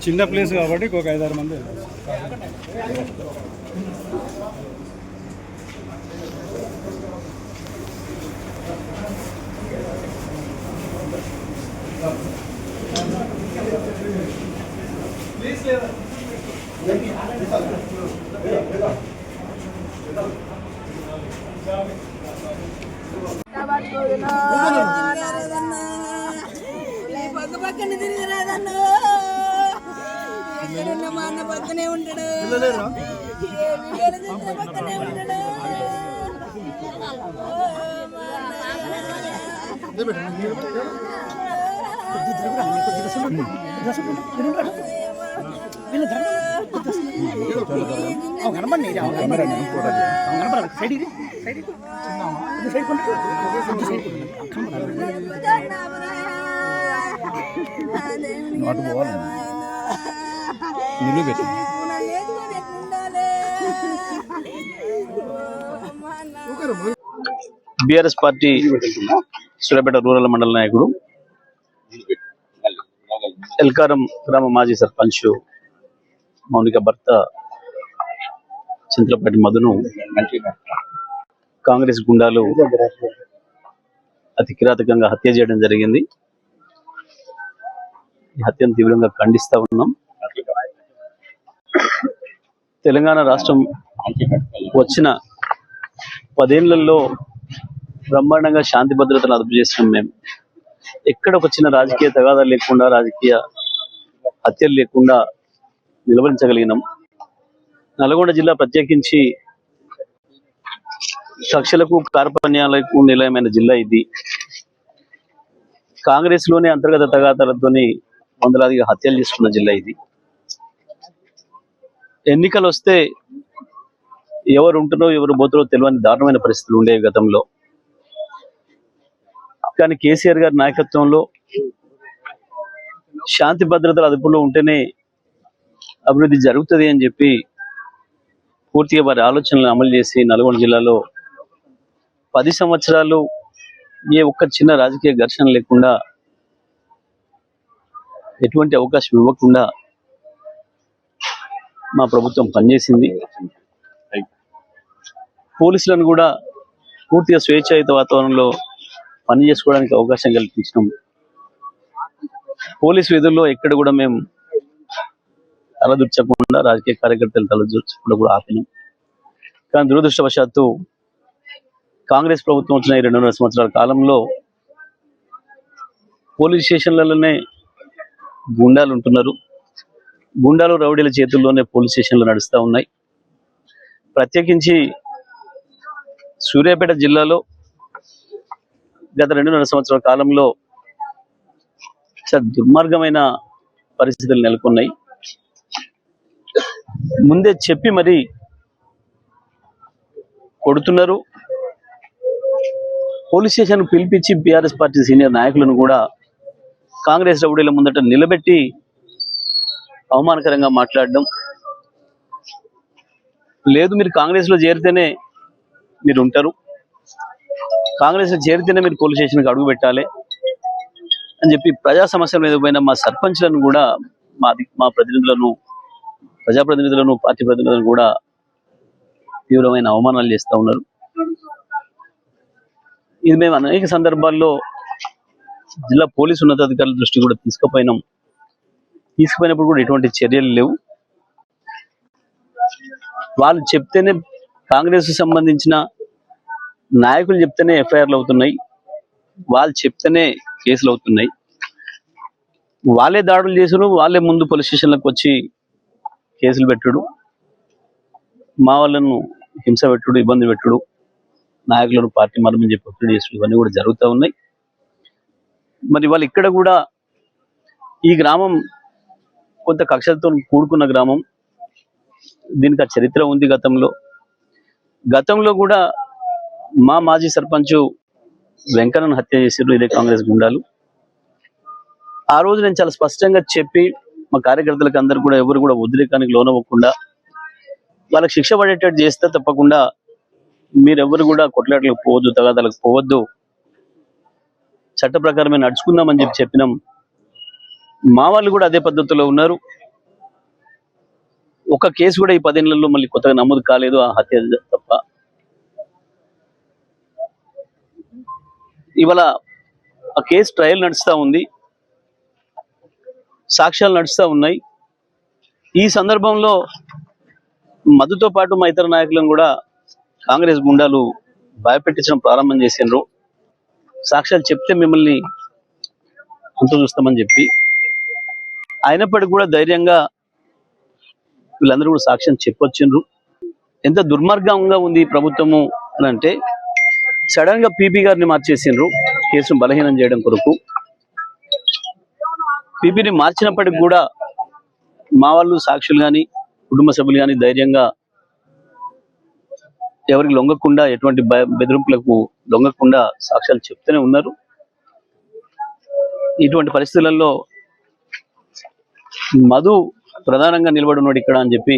చిన్న ప్లేస్ కాబట్టి ఒక 5-6 మంది. పక్కన తిరిగి రాదన్ను ఎక్కడున్న మా అన్న పక్కనే ఉంటాడు, పక్కనే ఉంటాడు. బీఆర్ఎస్ పార్టీ సూర్యాపేట రూరల్ మండల నాయకుడు, ఎల్కారం గ్రామ మాజీ సర్పంచ్ మౌనిక భర్త చింతలపాటి మధును కాంగ్రెస్ గుండాలు అతి కిరాతకంగా హత్య చేయడం జరిగింది. ఈ హత్యను తీవ్రంగా ఖండిస్తా ఉన్నాం. తెలంగాణ రాష్ట్రం వచ్చిన 10 ఏళ్లలో బ్రహ్మాండంగా శాంతి భద్రతలు అదుపు చేస్తున్నాం. మేము ఎక్కడ ఒక చిన్న రాజకీయ తగాదాలు లేకుండా, రాజకీయ హత్యలు లేకుండా నిలవరించగలిగినాం. నల్గొండ జిల్లా ప్రత్యేకించి కక్షలకు కార్పణ్యాలకు నిలయమైన జిల్లా ఇది. కాంగ్రెస్ లోనే అంతర్గత తగాదాలతోని వందలాదిగా హత్యలు చేసుకున్న జిల్లా ఇది. ఎన్నికలు వస్తే ఎవరు ఉంటున్నారో ఎవరు పోతారో తెలియని దారుణమైన పరిస్థితులు ఉండేవి గతంలో. కానీ కేసీఆర్ గారి నాయకత్వంలో శాంతి భద్రతల అదుపులో ఉంటేనే అభివృద్ధి జరుగుతుంది అని చెప్పి పూర్తిగా వారి ఆలోచనలను అమలు చేసి నల్గొండ జిల్లాలో 10 సంవత్సరాలు ఏ ఒక్క చిన్న రాజకీయ ఘర్షణ లేకుండా, ఎటువంటి అవకాశం ఇవ్వకుండా మా ప్రభుత్వం పనిచేసింది. పోలీసులను కూడా పూర్తిగా స్వేచ్ఛాయుత వాతావరణంలో పని చేసుకోవడానికి అవకాశం కల్పించినాం. పోలీసు విధుల్లో ఎక్కడ కూడా మేము తలదూర్చకుండా, రాజకీయ కార్యకర్తలు తలదూర్చకుండా కూడా ఆపినాం. కానీ దురదృష్టవశాత్తు కాంగ్రెస్ ప్రభుత్వం వచ్చిన 2.5 సంవత్సరాల కాలంలో పోలీస్ స్టేషన్లలోనే గుండాలు ఉంటున్నారు. గుండాలు రౌడీల చేతుల్లోనే పోలీస్ స్టేషన్లు నడుస్తూ ఉన్నాయి. ప్రత్యేకించి సూర్యాపేట జిల్లాలో గత 2.5 సంవత్సరాల కాలంలో చాలా దుర్మార్గమైన పరిస్థితులు నెలకొన్నాయి. ముందే చెప్పి మరి కొడుతున్నారు. పోలీస్ స్టేషన్ పిలిపించి బీఆర్ఎస్ పార్టీ సీనియర్ నాయకులను కూడా కాంగ్రెస్ రౌడీల ముందట నిలబెట్టి అవమానకరంగా మాట్లాడడం. లేదు, మీరు కాంగ్రెస్ లో చేరితేనే మీరు ఉంటారు, కాంగ్రెస్ లో చేరితేనే మీరు పోలీస్ స్టేషన్కి అడుగు పెట్టాలి అని చెప్పి ప్రజా సమస్యల మీద పోయిన మా సర్పంచ్లను కూడా, మా ప్రతినిధులను, ప్రజాప్రతినిధులను, పార్టీ ప్రతినిధులను కూడా తీవ్రమైన అవమానాలు చేస్తూ ఉన్నారు. ఇది మేము అనేక సందర్భాల్లో జిల్లా పోలీసు ఉన్నతాధికారుల దృష్టి కూడా తీసుకుపోయినప్పుడు కూడా ఎటువంటి చర్యలు లేవు. వాళ్ళు చెప్తేనే, కాంగ్రెస్ సంబంధించిన నాయకులు చెప్తేనే ఎఫ్ఐఆర్లు అవుతున్నాయి, వాళ్ళు చెప్తేనే కేసులు అవుతున్నాయి. వాళ్ళే దాడులు చేసుడు, వాళ్ళే ముందు పోలీస్ స్టేషన్లకు వచ్చి కేసులు పెట్టుడు, మా వాళ్ళను హింస పెట్టుడు, ఇబ్బంది పెట్టుడు, నాయకులను పార్టీ మరమని చెప్పి ఒత్తిడి చేసుడు, ఇవన్నీ కూడా జరుగుతూ ఉన్నాయి. మరి వాళ్ళు ఇక్కడ కూడా, ఈ గ్రామం కొంత కక్షలతో కూడుకున్న గ్రామం, దీనికి ఆ చరిత్ర ఉంది. గతంలో కూడా మా మాజీ సర్పంచ్ వెంకన్నను హత్య చేసారు ఇదే కాంగ్రెస్ గుండాలు. ఆ రోజు నేను చాలా స్పష్టంగా చెప్పి మా కార్యకర్తలకు అందరు కూడా ఎవరు కూడా ఉద్రేకానికి లోనవ్వకుండా వాళ్ళకి శిక్ష పడేటట్టు చేస్తే తప్పకుండా మీరెవరు కూడా కొట్లాటలకు పోవద్దు, తగాదాలకు పోవద్దు, చట్ట ప్రకారమే నడుచుకుందామని చెప్పినాం. మా వాళ్ళు కూడా అదే పద్ధతిలో ఉన్నారు. ఒక కేసు కూడా ఈ 10 ఏళ్లలో మళ్ళీ కొత్తగా నమోదు కాలేదు, ఆ హత్య తప్ప. ఇవాళ ఆ కేసు ట్రయల్ నడుస్తూ ఉంది, సాక్ష్యాలు నడుస్తూ ఉన్నాయి. ఈ సందర్భంలో మధుతో పాటు మా ఇతర నాయకులను కూడా కాంగ్రెస్ గుండాలు భయపెట్టించడం ప్రారంభం చేసిండ్రు. సాక్ష్యాలు చెప్తే మిమ్మల్ని అంత చూస్తామని చెప్పి. అయినప్పటికీ కూడా ధైర్యంగా వీళ్ళందరూ కూడా సాక్ష్యం చెప్పొచ్చిండ్రు. ఎంత దుర్మార్గంగా ఉంది ఈ ప్రభుత్వము అని అంటే, సడన్ గా పీపీ గారిని మార్చేసిండ్రు కేసును బలహీనం చేయడం కొరకు. పీపీని మార్చినప్పటికి కూడా మా వాళ్ళు సాక్షులు కానీ కుటుంబ సభ్యులు కానీ ధైర్యంగా ఎవరికి లొంగకుండా, ఎటువంటి బెదిరింపులకు లొంగకుండా సాక్ష్యాలు చెప్తూనే ఉన్నారు. ఇటువంటి పరిస్థితులలో మధు ప్రధానంగా నిలబడి ఉన్నాడు ఇక్కడ అని చెప్పి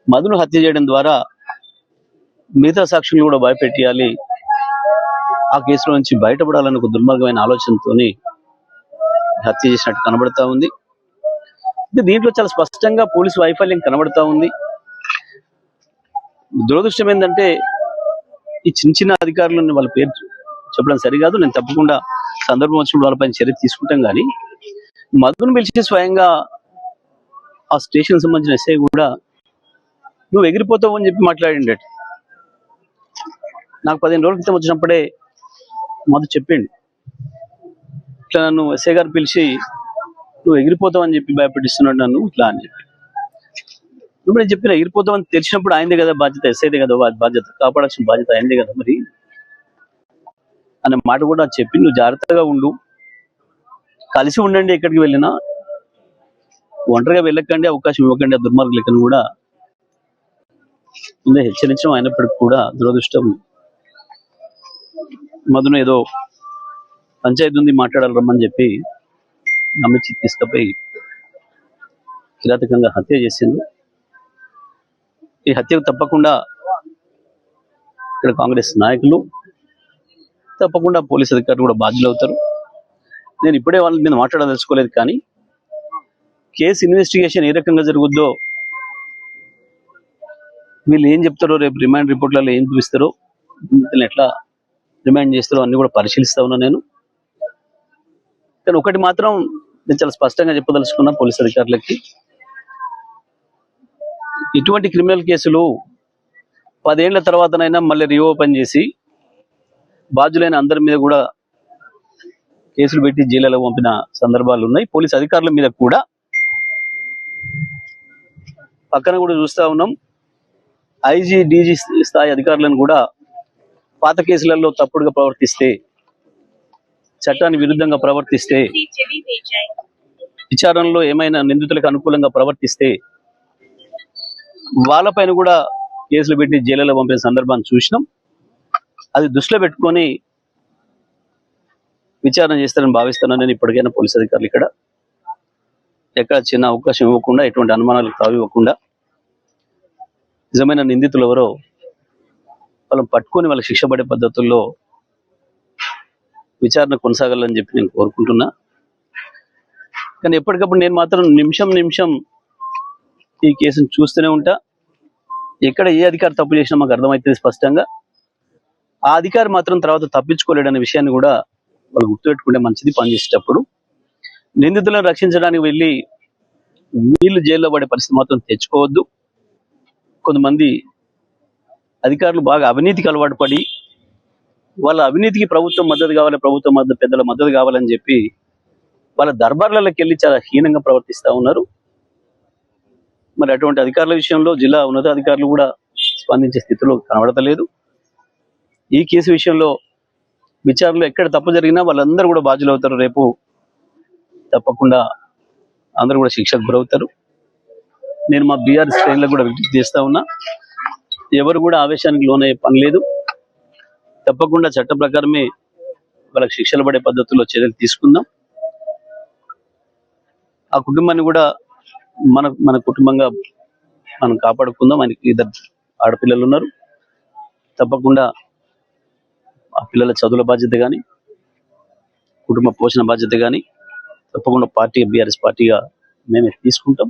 మధును హత్య చేయడం ద్వారా మిగతా సాక్షులు కూడా భయపెట్టియాలి, ఆ కేసులో నుంచి బయటపడాలని ఒక దుర్మార్గమైన ఆలోచనతోని హత్య చేసినట్టు కనబడతా ఉంది. దీంట్లో చాలా స్పష్టంగా పోలీసు వైఫల్యం కనబడతా ఉంది. దురదృష్టం ఏంటంటే ఈ చిన్న చిన్న అధికారులను వాళ్ళ పేరు చెప్పడం సరికాదు. నేను తప్పకుండా సందర్భం వచ్చినప్పుడు వాళ్ళపైన చర్య తీసుకుంటాం. కానీ మధును పిలిచి స్వయంగా ఆ స్టేషన్ సంబంధించిన ఎస్ఐ కూడా నువ్వు ఎగిరిపోతావు అని చెప్పి మాట్లాడిండట. నాకు 15 రోజుల క్రితం వచ్చినప్పుడే మధు చెప్పిండు, ఇట్లా నన్ను ఎస్ఐ గారు పిలిచి నువ్వు ఎగిరిపోతావు అని చెప్పి భయపెట్టిస్తున్నాడు నన్ను ఇట్లా అని చెప్పి. ఇప్పుడు నేను చెప్పిన ఎగిరిపోతామని తెలిసినప్పుడు ఆయనదే కదా బాధ్యత, ఎస్ఐదే కదా బాధ్యత, కాపాడాల్సిన బాధ్యత ఆయనదే కదా మరి అనే మాట కూడా చెప్పి, నువ్వు జాగ్రత్తగా ఉండు, కలిసి ఉండండి, ఎక్కడికి వెళ్ళినా ఒంటరిగా వెళ్ళకండి, అవకాశం ఇవ్వకండి ఆ దుర్మార్గులకని కూడా ముందే హెచ్చరించడం. అయినప్పటికీ కూడా దురదృష్టం మధును ఏదో పంచాయతీ ఉంది మాట్లాడాలి రమ్మని చెప్పి నమ్మించి తీసుకుపోయి కిరాతకంగా హత్య చేసింది. ఈ హత్యకు తప్పకుండా ఇక్కడ కాంగ్రెస్ నాయకులు, తప్పకుండా పోలీస్ అధికారులు కూడా బాధ్యులు అవుతారు. నేను ఇప్పుడే వాళ్ళ మీద మాట్లాడదలుచుకోలేదు. కానీ కేసు ఇన్వెస్టిగేషన్ ఏ రకంగా జరుగుద్దో, వీళ్ళు ఏం చెప్తారో, రేపు రిమాండ్ రిపోర్ట్లలో ఏం చూపిస్తారో, ఎట్లా రిమాండ్ చేస్తారో అన్ని కూడా పరిశీలిస్తా ఉన్నా నేను. కానీ ఒకటి మాత్రం నేను చాలా స్పష్టంగా చెప్పదలుచుకున్నా పోలీస్ అధికారులకి, ఇటువంటి క్రిమినల్ కేసులు 10 ఏళ్ల తర్వాతనైనా మళ్ళీ రీఓపెన్ చేసి బాధ్యులైన అందరి మీద కూడా కేసులు పెట్టి జైలులో పంపిన సందర్భాలు ఉన్నాయి. పోలీస్ అధికారుల మీద కూడా పక్కన కూడా చూస్తా ఉన్నాం. ఐజీ డీజీ స్థాయి అధికారులను కూడా పాత కేసులలో తప్పుడుగా ప్రవర్తిస్తే, చట్టానికి విరుద్ధంగా ప్రవర్తిస్తే, విచారణలో ఏమైనా నిందితులకు అనుకూలంగా ప్రవర్తిస్తే వాళ్ళపైన కూడా కేసులు పెట్టి జైలులో పంపిన సందర్భాన్ని చూసినాం. అది దృష్టిలో పెట్టుకొని విచారణ చేస్తారని భావిస్తున్నాను నేను. ఇప్పటికైనా పోలీస్ అధికారులు ఇక్కడ ఎక్కడ చిన్న అవకాశం ఇవ్వకుండా, ఎటువంటి అనుమానాలకు తావివ్వకుండా, నిజమైన నిందితులు ఎవరో వాళ్ళని పట్టుకొని వాళ్ళకి శిక్ష పడే పద్ధతుల్లో విచారణ కొనసాగాలని చెప్పి నేను కోరుకుంటున్నా. కానీ ఎప్పటికప్పుడు నేను మాత్రం నిమిషం ఈ కేసును చూస్తూనే ఉంటా. ఎక్కడ ఏ అధికారి తప్పు చేసినా మాకు అర్థమవుతుంది స్పష్టంగా. ఆ అధికారి మాత్రం తర్వాత తప్పించుకోలేడనే విషయాన్ని కూడా వాళ్ళు గుర్తుపెట్టుకుంటే మంచిది. పనిచేసేటప్పుడు నిందితులను రక్షించడానికి వెళ్ళి వీళ్ళు జైల్లో పడే పరిస్థితి మాత్రం తెచ్చుకోవద్దు. కొంతమంది అధికారులు బాగా అవినీతికి అలవాటు పడి, వాళ్ళ అవినీతికి ప్రభుత్వం మద్దతు కావాలి, ప్రభుత్వం పెద్దల మద్దతు కావాలని చెప్పి వాళ్ళ దర్బార్లలోకి వెళ్ళి చాలా హీనంగా ప్రవర్తిస్తూ ఉన్నారు. మరి అటువంటి అధికారుల విషయంలో జిల్లా ఉన్నతాధికారులు కూడా స్పందించే స్థితిలో కనబడతలేదు. ఈ కేసు విషయంలో విచారణలో ఎక్కడ తప్పు జరిగినా వాళ్ళందరూ కూడా బాధ్యులు అవుతారు. రేపు తప్పకుండా అందరూ కూడా శిక్షకు గురవుతారు. నేను మా బీఆర్ఎస్ శ్రేణులకు కూడా విజ్ఞప్తి చేస్తా ఉన్నా, ఎవరు కూడా ఆవేశానికి లోనయ్యే పని లేదు. తప్పకుండా చట్ట ప్రకారమే వాళ్ళకి శిక్షలు పడే పద్ధతుల్లో చర్యలు తీసుకుందాం. ఆ కుటుంబాన్ని కూడా మన కుటుంబంగా మనం కాపాడుకుందాం. ఆయనకి 2 ఆడపిల్లలు ఉన్నారు. తప్పకుండా ఆ పిల్లల చదువుల బాధ్యత కానీ, కుటుంబ పోషణ బాధ్యత కానీ తప్పకుండా పార్టీ బీఆర్ఎస్ పార్టీగా మేము తీసుకుంటాం.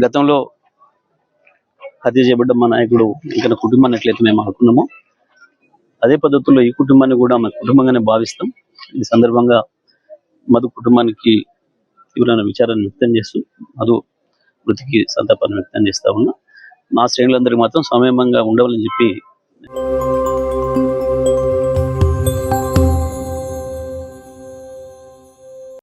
గతంలో హత్య చేయబడ్డ మా నాయకుడు ఇంకా కుటుంబాన్ని ఎట్లయితే మేము అనుకున్నామో అదే పద్ధతుల్లో ఈ కుటుంబాన్ని కూడా మా కుటుంబంగానే భావిస్తాం. ఈ సందర్భంగా మధు కుటుంబానికి తీవ్రమైన విచారాన్ని వ్యక్తం చేస్తూ మధు మృతికి సంతాపాన్ని వ్యక్తం చేస్తా ఉన్నా. మా శ్రేణులందరికీ మాత్రం సమయంగా ఉండవాలని చెప్పి